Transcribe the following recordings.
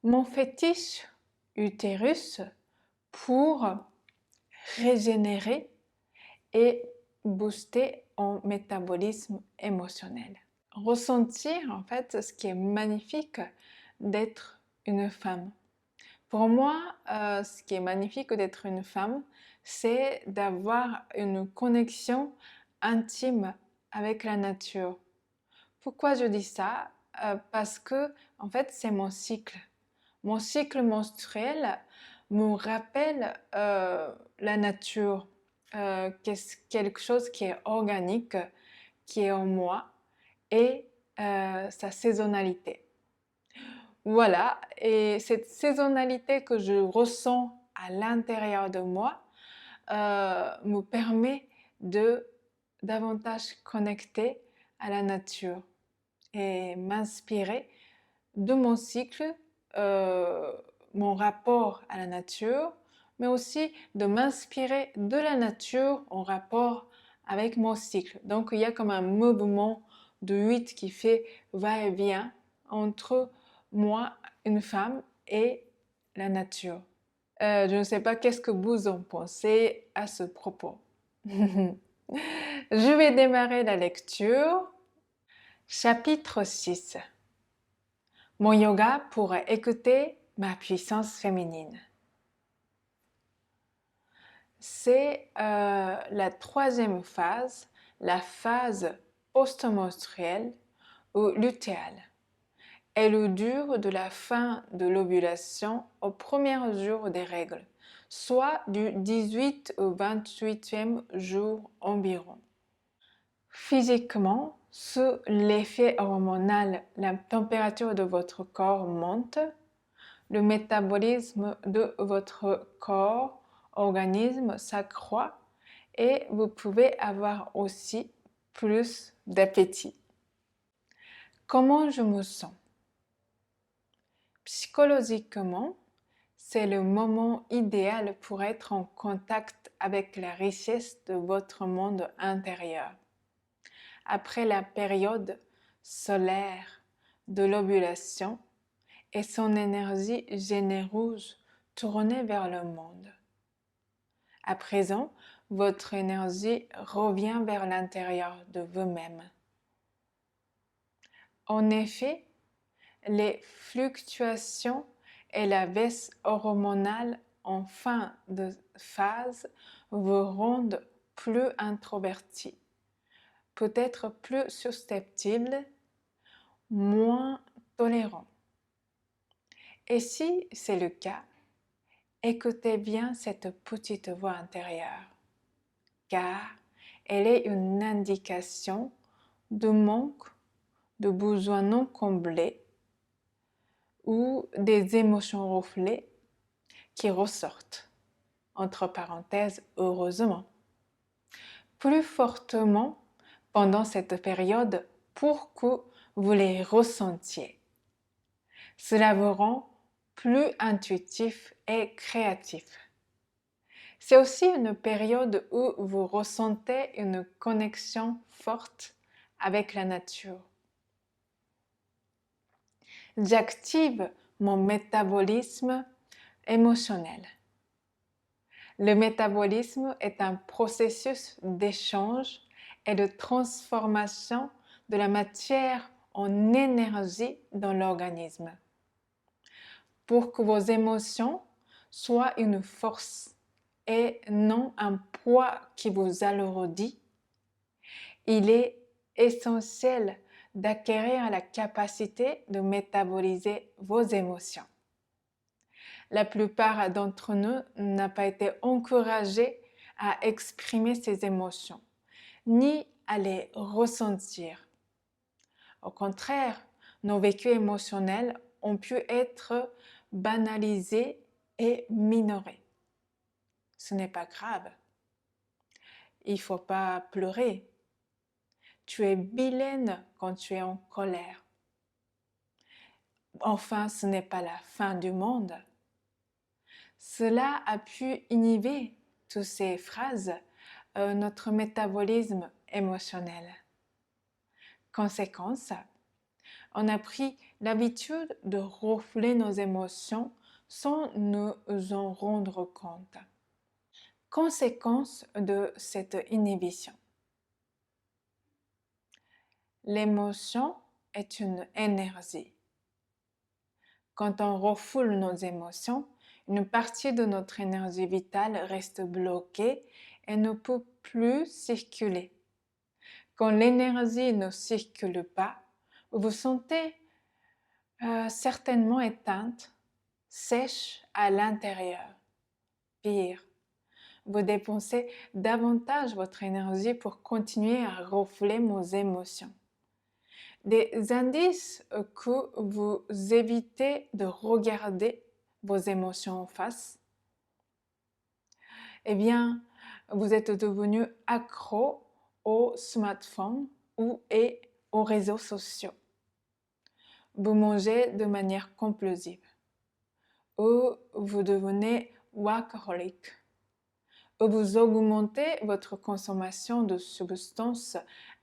Mon fétiche utérus pour régénérer et booster mon métabolisme émotionnel. Ressentir en fait ce qui est magnifique d'être une femme. Pour moi, ce qui est magnifique d'être une femme, c'est d'avoir une connexion intime avec la nature. Pourquoi je dis ça? Parce que en fait c'est mon cycle. Mon cycle menstruel me rappelle la nature, quelque chose qui est organique, qui est en moi et sa saisonnalité. Voilà, et cette saisonnalité que je ressens à l'intérieur de moi me permet de davantage connecter à la nature et m'inspirer de mon cycle, euh, mon rapport à la nature, mais aussi de m'inspirer de la nature en rapport avec mon cycle. Donc il y a comme un mouvement de 8 qui fait va-et-vient entre moi, une femme, et la nature. Je ne sais pas qu'est-ce que vous en pensez à ce propos. Je vais démarrer la lecture. Chapitre 6. Mon yoga pour écouter ma puissance féminine. C'est la troisième phase, la phase post-menstruelle ou lutéale. Elle dure de la fin de l'ovulation au premier jour des règles, soit du 18 au 28e jour environ. Physiquement, sous l'effet hormonal, la température de votre corps monte, le métabolisme de votre corps, organisme s'accroît et vous pouvez avoir aussi plus d'appétit. Comment je me sens? Psychologiquement, c'est le moment idéal pour être en contact avec la richesse de votre monde intérieur. Après la période solaire de l'ovulation et son énergie généreuse tournée vers le monde. À présent, votre énergie revient vers l'intérieur de vous-même. En effet, les fluctuations et la baisse hormonale en fin de phase vous rendent plus introverti, peut-être plus susceptible, moins tolérant. Et si c'est le cas, écoutez bien cette petite voix intérieure, car elle est une indication de manque, de besoins non comblés ou des émotions refoulées qui ressortent, entre parenthèses, heureusement, plus fortement pendant cette période pour que vous les ressentiez. Cela vous rend plus intuitif et créatif. C'est aussi une période où vous ressentez une connexion forte avec la nature. J'active mon métabolisme émotionnel. Le métabolisme est un processus d'échange et de transformation de la matière en énergie dans l'organisme. Pour que vos émotions soient une force et non un poids qui vous alourdit, il est essentiel d'acquérir la capacité de métaboliser vos émotions. La plupart d'entre nous n'ont pas été encouragés à exprimer ces émotions, ni à les ressentir. Au contraire, nos vécus émotionnels ont pu être banalisés et minorés. Ce n'est pas grave. Il ne faut pas pleurer. Tu es vilaine quand tu es en colère. Enfin, ce n'est pas la fin du monde. Cela a pu inhiber toutes ces phrases, notre métabolisme émotionnel. Conséquence, on a pris l'habitude de refouler nos émotions sans nous en rendre compte. Conséquence de cette inhibition. L'émotion est une énergie. Quand on refoule nos émotions, une partie de notre énergie vitale reste bloquée et ne peut plus circuler. Quand l'énergie ne circule pas, vous vous sentez certainement éteinte, sèche à l'intérieur. Pire, vous dépensez davantage votre énergie pour continuer à refouler vos émotions. Des indices que vous évitez de regarder vos émotions en face, eh bien, vous êtes devenu accro au smartphone et aux réseaux sociaux. Vous mangez de manière compulsive ou vous devenez workaholic ou vous augmentez votre consommation de substances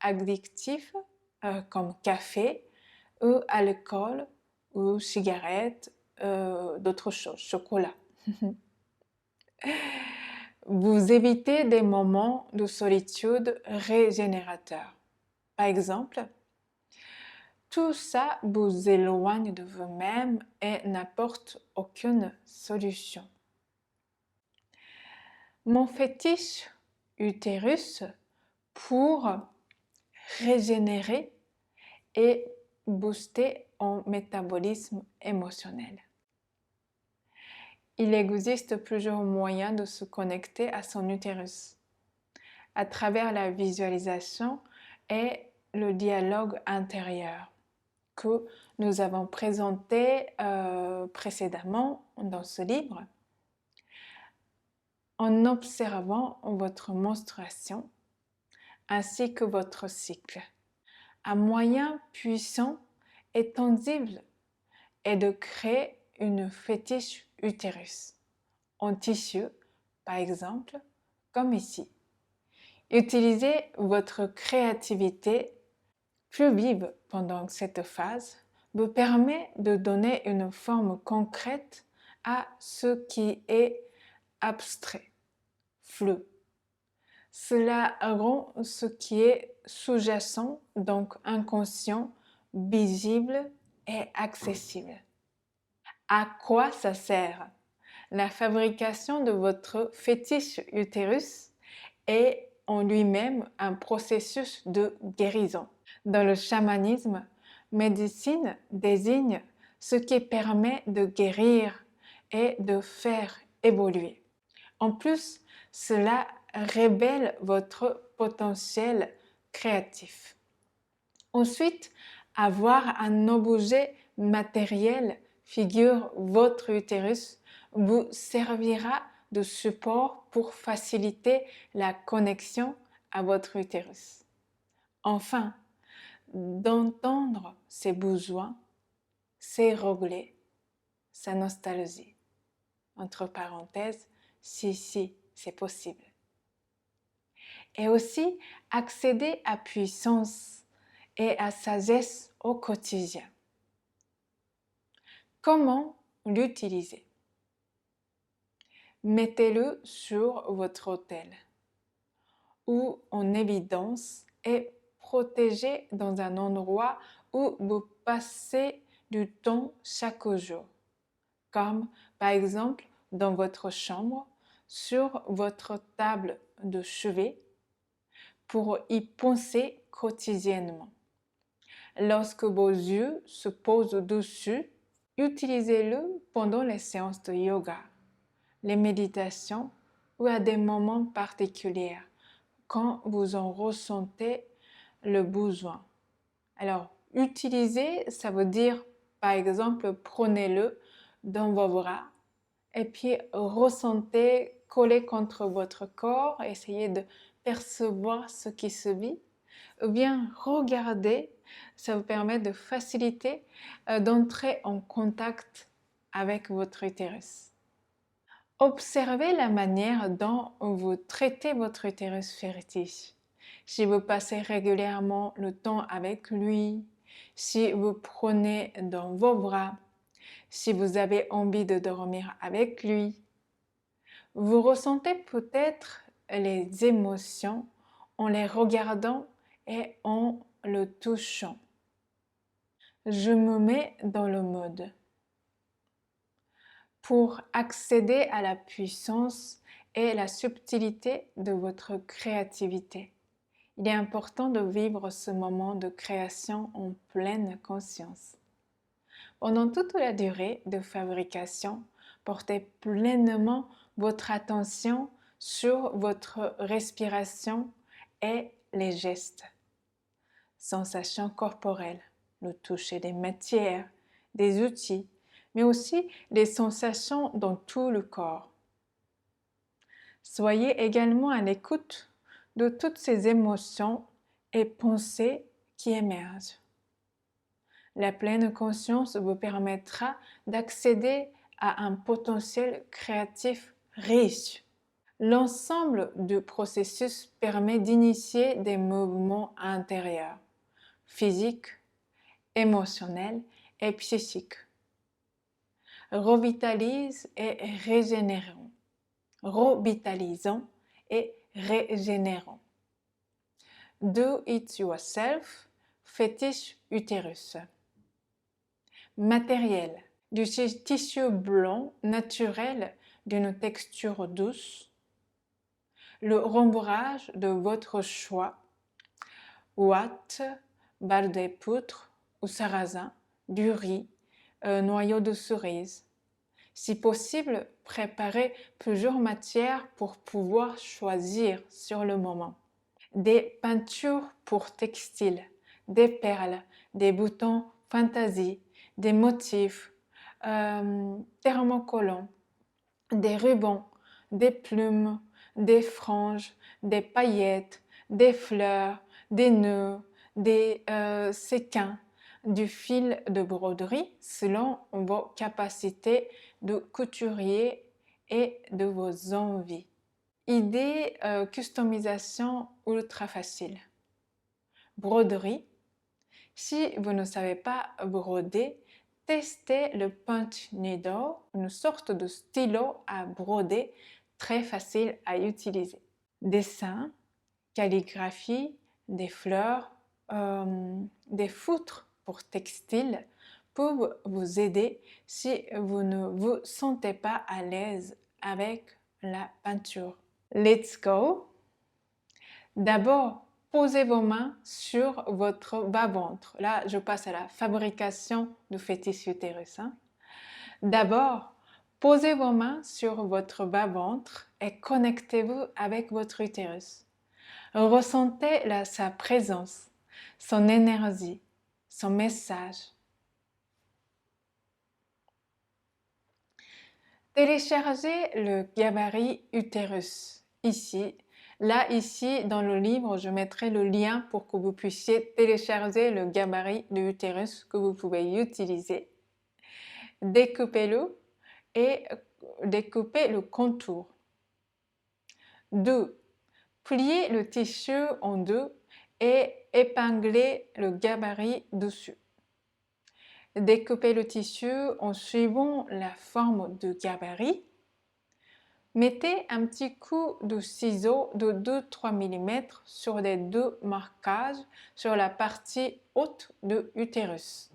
addictives comme café ou alcool ou cigarettes, d'autres choses, chocolat. Vous évitez des moments de solitude régénérateurs. Par exemple, tout ça vous éloigne de vous-même et n'apporte aucune solution. Mon fétiche utérus pour régénérer et booster en métabolisme émotionnel. Il existe plusieurs moyens de se connecter à son utérus à travers la visualisation et le dialogue intérieur que nous avons présenté précédemment dans ce livre. En observant votre menstruation ainsi que votre cycle. Un moyen puissant et tangible est de créer une fétiche utérus en tissu, par exemple, comme ici. Utilisez votre créativité plus vive pendant cette phase vous permet de donner une forme concrète à ce qui est abstrait, flou. Cela rend ce qui est sous-jacent, donc inconscient, visible et accessible. À quoi ça sert? La fabrication de votre fétiche utérus est en lui-même un processus de guérison. Dans le chamanisme, médecine désigne ce qui permet de guérir et de faire évoluer. En plus, cela révèle votre potentiel créatif. Ensuite, avoir un objet matériel figure votre utérus vous servira de support pour faciliter la connexion à votre utérus. Enfin, d'entendre ses besoins, ses regrets, sa nostalgie. Entre parenthèses, si, c'est possible. Et aussi accéder à puissance et à sagesse au quotidien. Comment l'utiliser? Mettez-le sur votre autel ou en évidence et protégez dans un endroit où vous passez du temps chaque jour, comme par exemple dans votre chambre, sur votre table de chevet, pour y penser quotidiennement. Lorsque vos yeux se posent dessus, utilisez-le pendant les séances de yoga, les méditations ou à des moments particuliers, quand vous en ressentez le besoin. Alors, utiliser, ça veut dire, par exemple, prenez-le dans vos bras et puis ressentez, collez contre votre corps, essayez de percevoir ce qui se vit, ou bien regardez, ça vous permet de faciliter d'entrer en contact avec votre utérus. Observez la manière dont vous traitez votre utérus fétiche. Si vous passez régulièrement le temps avec lui, si vous prenez dans vos bras, si vous avez envie de dormir avec lui. Vous ressentez peut-être les émotions en les regardant et en le touchant. Je me mets dans le mode. Pour accéder à la puissance et la subtilité de votre créativité, il est important de vivre ce moment de création en pleine conscience. Pendant toute la durée de fabrication, portez pleinement votre attention sur votre respiration et les gestes, sensations corporelles, le toucher des matières, des outils, mais aussi les sensations dans tout le corps. Soyez également à l'écoute de toutes ces émotions et pensées qui émergent. La pleine conscience vous permettra d'accéder à un potentiel créatif riche. L'ensemble du processus permet d'initier des mouvements intérieurs, physiques, émotionnels et psychiques. Revitalisant et régénérant. Do it yourself, fétiche utérus. Matériel, du tissu blanc naturel d'une texture douce, le rembourrage de votre choix, ouate, balle de poutre ou sarrasin, du riz, noyau de cerise. Si possible, préparez plusieurs matières pour pouvoir choisir sur le moment. Des peintures pour textiles, des perles, des boutons fantaisie, des motifs, thermocollants, des rubans, des plumes, des franges, des paillettes, des fleurs, des nœuds, des séquins, du fil de broderie selon vos capacités de couturier et de vos envies. Idée customisation ultra facile. Broderie. Si vous ne savez pas broder, testez le punch needle, une sorte de stylo à broder très facile à utiliser. Dessin, calligraphie, des fleurs, des feutres pour textile peuvent vous aider si vous ne vous sentez pas à l'aise avec la peinture. Let's go! D'abord, posez vos mains sur votre bas-ventre. Là, je passe à la fabrication du fœtus utérus. D'abord, posez vos mains sur votre bas-ventre et connectez-vous avec votre utérus. Ressentez sa présence, son énergie, son message. Téléchargez le gabarit utérus ici. Là, ici, dans le livre, je mettrai le lien pour que vous puissiez télécharger le gabarit de l'utérus que vous pouvez utiliser. Découpez-le et découpez le contour. 2. Pliez le tissu en deux et épinglez le gabarit dessus. Découpez le tissu en suivant la forme du gabarit. Mettez un petit coup de ciseau de 2-3 mm sur les deux marquages sur la partie haute de l'utérus.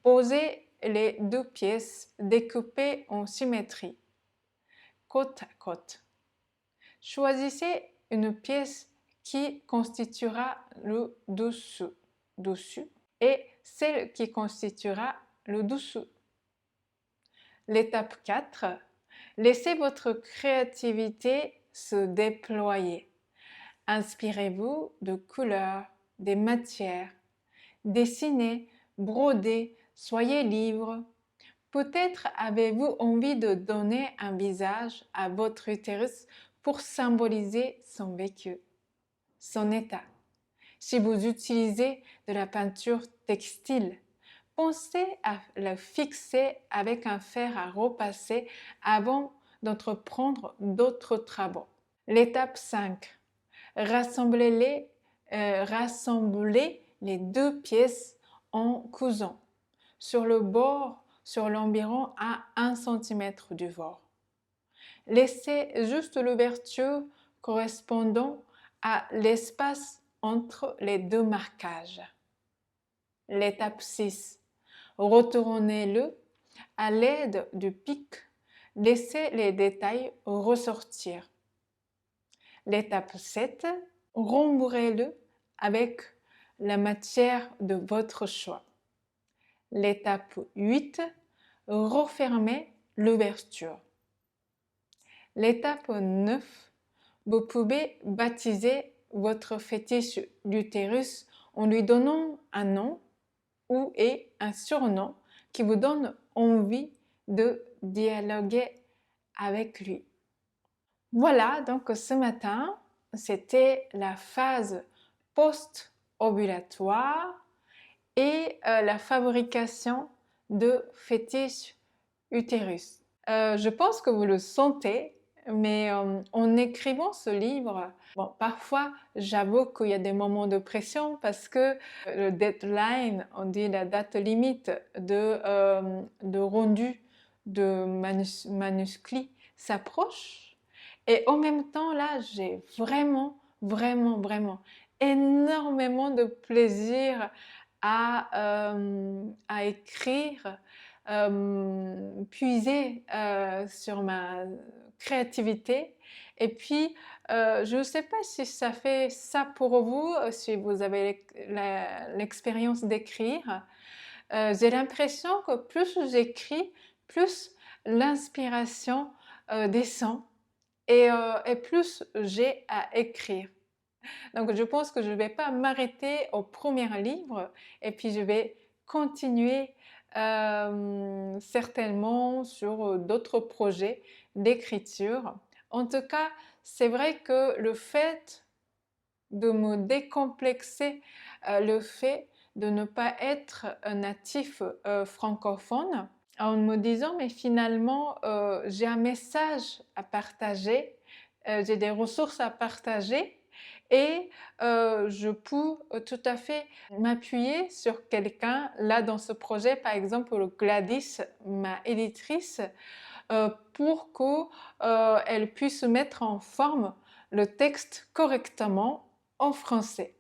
Posez les deux pièces découpées en symétrie, côte à côte. Choisissez une pièce qui constituera le dessus et celle qui constituera le dessous. L'étape 4. Laissez votre créativité se déployer. Inspirez-vous de couleurs, des matières. Dessinez, brodez, soyez libre. Peut-être avez-vous envie de donner un visage à votre utérus pour symboliser son vécu, son état. Si vous utilisez de la peinture textile, pensez à le fixer avec un fer à repasser avant d'entreprendre d'autres travaux. L'étape 5. Rassemblez les deux pièces en cousant sur le bord, sur l'environ à 1 cm du bord. Laissez juste l'ouverture correspondant à l'espace entre les deux marquages. L'étape 6. Retournez-le à l'aide du pic. Laissez les détails ressortir. L'étape 7. Rembourrez-le avec la matière de votre choix. L'étape 8. Refermez l'ouverture. L'étape 9. Vous pouvez baptiser votre fétiche d'utérus en lui donnant un nom ou un surnom qui vous donne envie de dialoguer avec lui. Voilà, donc ce matin, c'était la phase post-ovulatoire et la fabrication de fétiches utérus. Je pense que vous le sentez, mais en écrivant ce livre, bon, parfois j'avoue qu'il y a des moments de pression parce que le deadline, on dit la date limite de rendu de manuscrit s'approche. Et en même temps, là, j'ai vraiment énormément de plaisir à écrire, puiser sur ma créativité. Et puis, je ne sais pas si ça fait ça pour vous, si vous avez l'expérience d'écrire. J'ai l'impression que plus j'écris, plus l'inspiration descend et plus j'ai à écrire. Donc je pense que je ne vais pas m'arrêter au premier livre et puis je vais continuer certainement sur d'autres projets d'écriture. En tout cas, c'est vrai que le fait de me décomplexer, le fait de ne pas être un natif francophone, en me disant mais finalement j'ai un message à partager, j'ai des ressources à partager et je peux tout à fait m'appuyer sur quelqu'un. Là dans ce projet par exemple Gladys, ma éditrice, pour qu'elle puisse mettre en forme le texte correctement en français.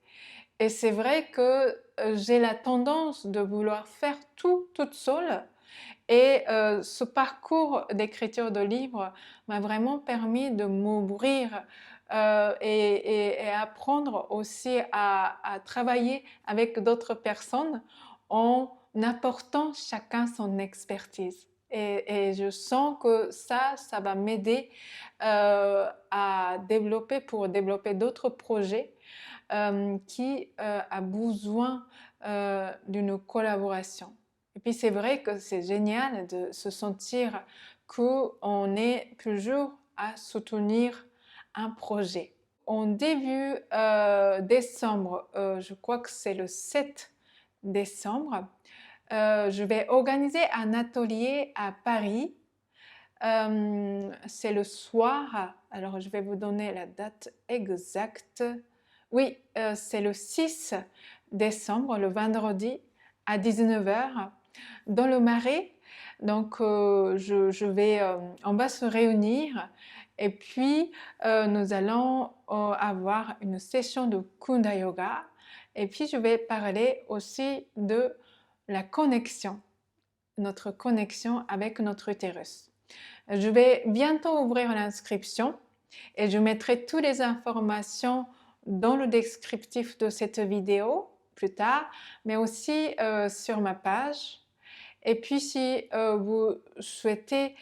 Et c'est vrai que j'ai la tendance de vouloir faire tout toute seule. Et ce parcours d'écriture de livres m'a vraiment permis de m'ouvrir et apprendre aussi à travailler avec d'autres personnes en apportant chacun son expertise. Et je sens que ça va m'aider pour développer d'autres projets qui a besoin d'une collaboration. Et puis c'est vrai que c'est génial de se sentir qu'on est toujours à soutenir un projet. En début décembre, je crois que c'est le 7 décembre, je vais organiser un atelier à Paris. C'est le soir, alors je vais vous donner la date exacte. Oui, c'est le 6 décembre, le vendredi à 19h dans le Marais. Donc on va se réunir et puis nous allons avoir une session de Kunda Yoga et puis je vais parler aussi de la connexion, notre connexion avec notre utérus. Je vais bientôt ouvrir l'inscription et je mettrai toutes les informations dans le descriptif de cette vidéo plus tard, mais aussi sur ma page. Et puis si vous souhaitez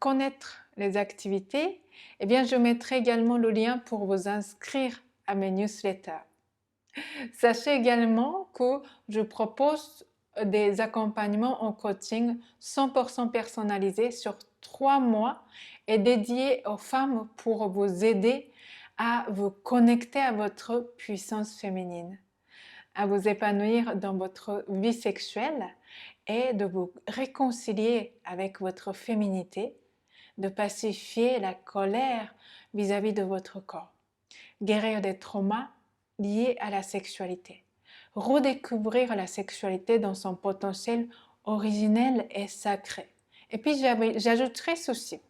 connaître les activités, eh bien je mettrai également le lien pour vous inscrire à mes newsletters. Sachez également que je propose des accompagnements en coaching 100% personnalisés sur 3 mois et dédiés aux femmes pour vous aider à vous connecter à votre puissance féminine, à vous épanouir dans votre vie sexuelle et de vous réconcilier avec votre féminité, de pacifier la colère vis-à-vis de votre corps, guérir des traumas liés à la sexualité. redécouvrir la sexualité dans son potentiel originel et sacré. Et puis j'ajouterai ceci,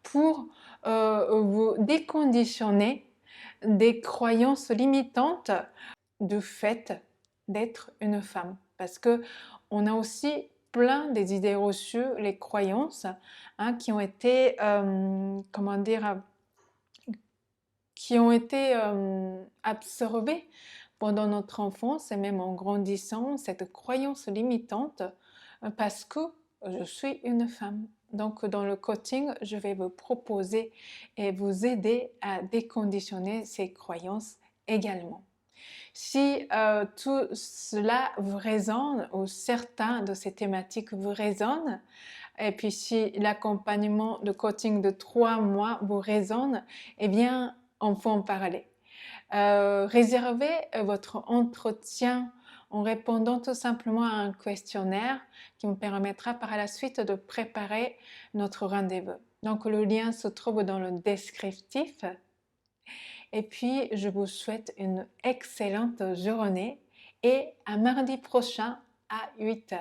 pour vous déconditionner des croyances limitantes du fait d'être une femme. Parce que on a aussi plein des idées reçues, les croyances qui ont été, comment dire, qui ont été absorbées pendant notre enfance et même en grandissant, cette croyance limitante, parce que je suis une femme. Donc dans le coaching, je vais vous proposer et vous aider à déconditionner ces croyances également. Si tout cela vous résonne ou certains de ces thématiques vous résonnent, et puis si l'accompagnement de coaching de 3 mois vous résonne, eh bien on peut en parler. Réservez votre entretien en répondant tout simplement à un questionnaire qui me permettra par la suite de préparer notre rendez-vous. Donc le lien se trouve dans le descriptif. Et puis je vous souhaite une excellente journée et à mardi prochain à 8 h.